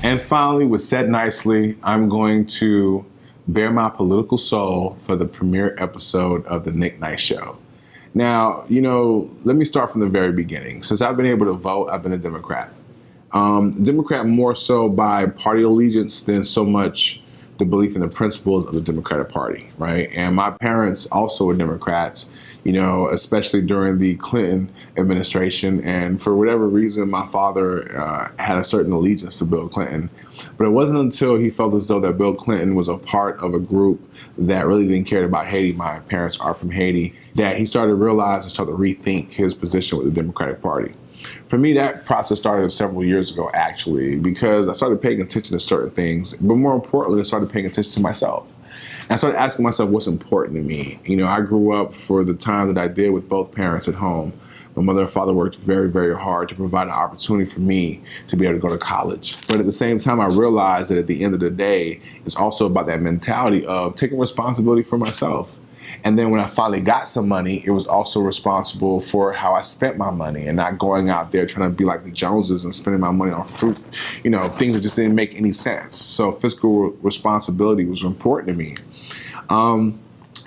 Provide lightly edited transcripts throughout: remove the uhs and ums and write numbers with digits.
And finally, with said nicely, I'm going to bare my political soul for the premiere episode of the Nick Nice Show. Now, let me start from the very beginning. Since I've been able to vote, I've been a Democrat. Democrat more so by party allegiance than so much the belief in the principles of the Democratic Party, right? And my parents also were Democrats, especially during the Clinton administration. And for whatever reason, my father had a certain allegiance to Bill Clinton. But it wasn't until he felt as though that Bill Clinton was a part of a group that really didn't care about Haiti — my parents are from Haiti — that he started to realize and started to rethink his position with the Democratic Party. For me, that process started several years ago, actually, because I started paying attention to certain things, but more importantly, I started paying attention to myself. And I started asking myself what's important to me. I grew up for the time that I did with both parents at home. My mother and father worked very, very hard to provide an opportunity for me to be able to go to college. But at the same time, I realized that at the end of the day, it's also about that mentality of taking responsibility for myself. And then when I finally got some money, it was also responsible for how I spent my money and not going out there trying to be like the Joneses and spending my money on fruit, things that just didn't make any sense. So fiscal responsibility was important to me.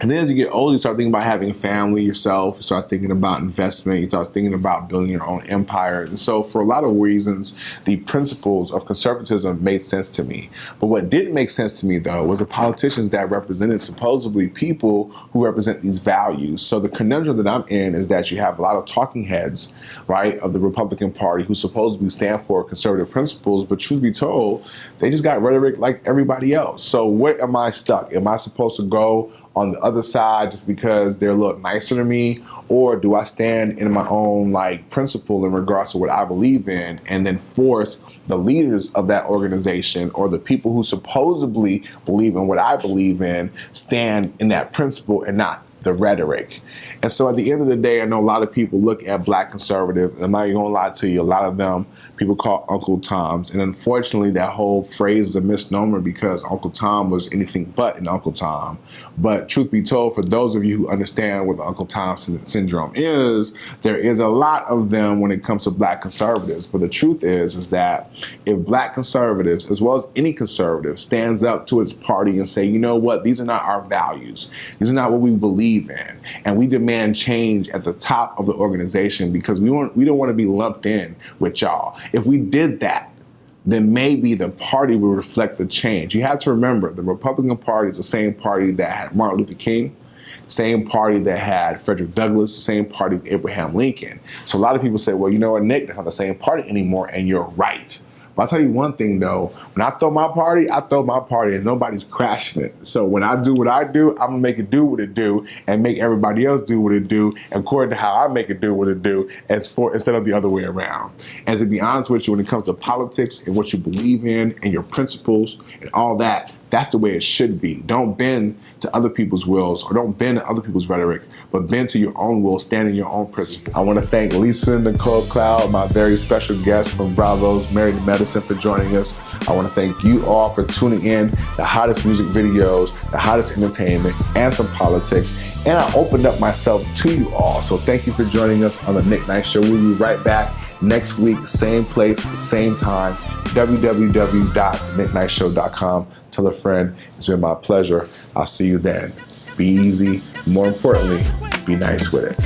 And then as you get older, you start thinking about having a family yourself. You start thinking about investment. You start thinking about building your own empire. And so for a lot of reasons, the principles of conservatism made sense to me. But what didn't make sense to me, though, was the politicians that represented supposedly people who represent these values. So the conundrum that I'm in is that you have a lot of talking heads, right, of the Republican Party who supposedly stand for conservative principles. But truth be told, they just got rhetoric like everybody else. So where am I stuck? Am I supposed to go on the other side just because they're a little nicer to me? Or do I stand in my own principle in regards to what I believe in and then force the leaders of that organization or the people who supposedly believe in what I believe in stand in that principle and not the rhetoric? And so at the end of the day, I know a lot of people look at Black conservative, and I'm not even gonna lie to you, a lot of them people call Uncle Toms. And unfortunately, that whole phrase is a misnomer because Uncle Tom was anything but an Uncle Tom. But truth be told, for those of you who understand what the Uncle Tom syndrome is, there is a lot of them when it comes to Black conservatives. But the truth is that if Black conservatives, as well as any conservative, stands up to its party and say, you know what, these are not our values, these are not what we believe in, and we demand change at the top of the organization because we don't want to be lumped in with y'all. If we did that, then maybe the party will reflect the change. You have to remember, the Republican Party is the same party that had Martin Luther King, same party that had Frederick Douglass, the same party with Abraham Lincoln. So a lot of people say, well, you know what, Nick, that's not the same party anymore, and you're right. But I'll tell you one thing, though. When I throw my party and nobody's crashing it. So when I do what I do, I'm going to make it do what it do and make everybody else do what it do according to how I make it do what it do instead of the other way around. And to be honest with you, when it comes to politics and what you believe in and your principles and all that, that's the way it should be. Don't bend to other people's wills or don't bend to other people's rhetoric, but bend to your own will, stand in your own principle. I want to thank Lisa Nicole Cloud, my very special guest from Bravo's Married to Medicine, for joining us. I want to thank you all for tuning in. The hottest music videos, the hottest entertainment, and some politics. And I opened up myself to you all. So thank you for joining us on the Nick Nice Show. We'll be right back next week, same place, same time, www.nickniceshow.com. Tell a friend. It's been my pleasure. I'll see you then. Be easy. More importantly, be nice with it.